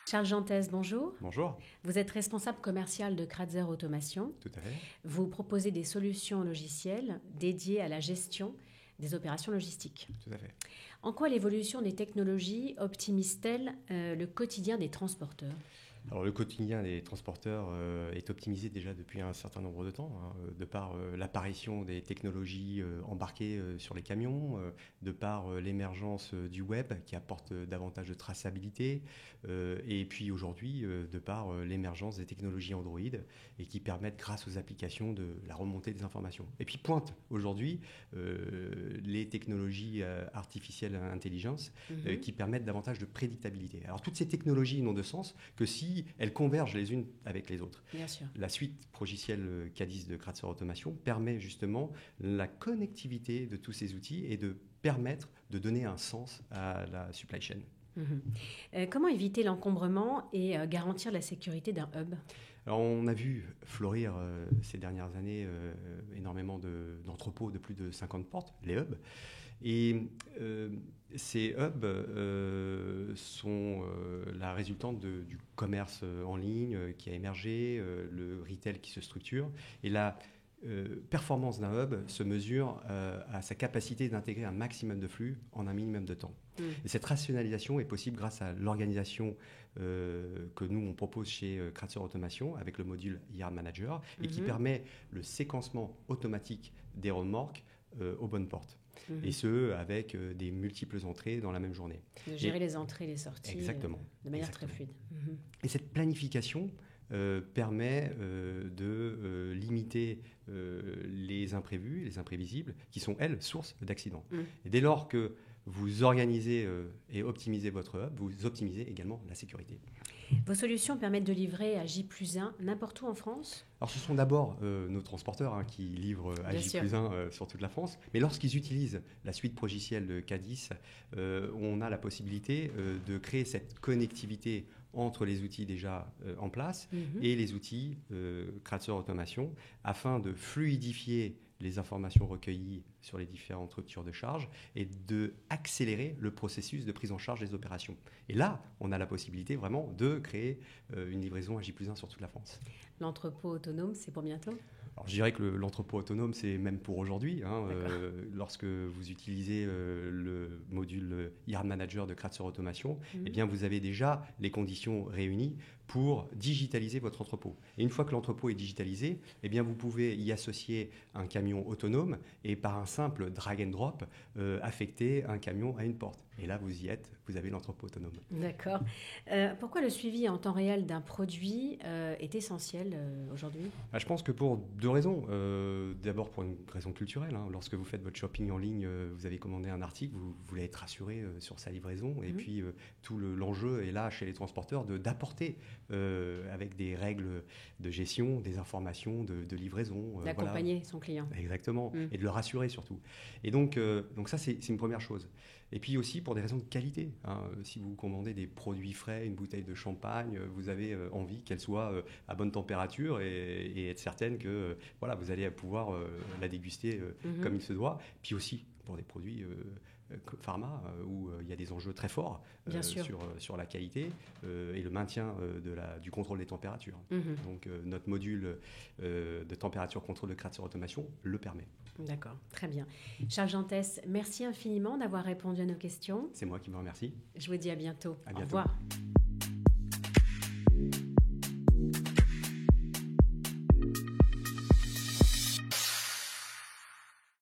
Charles Jantès, bonjour. Bonjour. Vous êtes responsable commercial de Kratzer Automation. Tout à fait. Vous proposez des solutions logicielles dédiées à la gestion des opérations logistiques. Tout à fait. En quoi l'évolution des technologies optimise-t-elle le quotidien des transporteurs ? Alors, le quotidien des transporteurs est optimisé déjà depuis un certain nombre de temps, de par l'apparition des technologies embarquées sur les camions, de par l'émergence du web qui apporte davantage de traçabilité, et puis aujourd'hui, de par l'émergence des technologies Android et qui permettent, grâce aux applications, de la remontée des informations. Et puis pointe aujourd'hui les technologies artificielles intelligence qui permettent davantage de prédictabilité. Alors, toutes ces technologies n'ont de sens que si elles convergent les unes avec les autres. Bien sûr. La suite logicielle Cadis de Kratzer Automation permet justement la connectivité de tous ces outils et de permettre de donner un sens à la supply chain. Comment éviter l'encombrement et garantir la sécurité d'un hub ? Alors, on a vu fleurir ces dernières années énormément d'entrepôts de plus de 50 portes, les hubs. Et ces hubs sont la résultante du commerce en ligne qui a émergé, le retail qui se structure. Et la performance d'un hub se mesure à sa capacité d'intégrer un maximum de flux en un minimum de temps. Et cette rationalisation est possible grâce à l'organisation que nous, on propose chez Kratzer Automation avec le module Yard Manager et qui permet le séquencement automatique des remorques aux bonnes portes. Et ce, avec des multiples entrées dans la même journée. De gérer les entrées et les sorties de manière très fluide. Et cette planification permet de limiter les imprévus, les imprévisibles, qui sont, elles, sources d'accidents. Et dès lors que vous organisez et optimisez votre hub, vous optimisez également la sécurité. Vos solutions permettent de livrer à J+1 n'importe où en France ? Alors, ce sont d'abord nos transporteurs qui livrent à J+1 sur toute la France. Mais lorsqu'ils utilisent la suite logicielle de Cadis, on a la possibilité de créer cette connectivité entre les outils déjà en place et les outils Kratzer Automation afin de fluidifier les informations recueillies sur les différentes ruptures de charge et d'accélérer le processus de prise en charge des opérations. Et là, on a la possibilité vraiment de créer une livraison à J+1 sur toute la France. L'entrepôt autonome, c'est pour bientôt ? Alors, je dirais que l'entrepôt autonome, c'est même pour aujourd'hui. Lorsque vous utilisez le module Yard Manager de Kratzer Automation, eh bien, vous avez déjà les conditions réunies pour digitaliser votre entrepôt. Et une fois que l'entrepôt est digitalisé, eh bien, vous pouvez y associer un camion autonome et par un simple drag and drop, affecter un camion à une porte. Et là, vous y êtes, vous avez l'entrepôt autonome. D'accord. Pourquoi le suivi en temps réel d'un produit est essentiel aujourd'hui ? Je pense que pour deux raisons. D'abord pour une raison culturelle. Lorsque vous faites votre shopping en ligne, vous avez commandé un article, vous voulez être rassuré sur sa livraison. Et puis, tout l'enjeu est là chez les transporteurs d'apporter avec des règles de gestion, des informations de livraison. D'accompagner son client. Exactement. Et de le rassurer surtout. Et donc ça, c'est une première chose. Et puis aussi pour des raisons de qualité. Si vous commandez des produits frais, une bouteille de champagne, vous avez envie qu'elle soit à bonne température et être certaine que vous allez pouvoir la déguster comme il se doit. Puis aussi pour des produits pharma où il y a des enjeux très forts sur la qualité et le maintien du contrôle des températures. Donc notre module de température contrôle de Kratzer Automation le permet. D'accord, très bien. Charles Jantès, merci infiniment d'avoir répondu à nos questions. C'est moi qui vous remercie. Je vous dis à bientôt. À bientôt. Au revoir.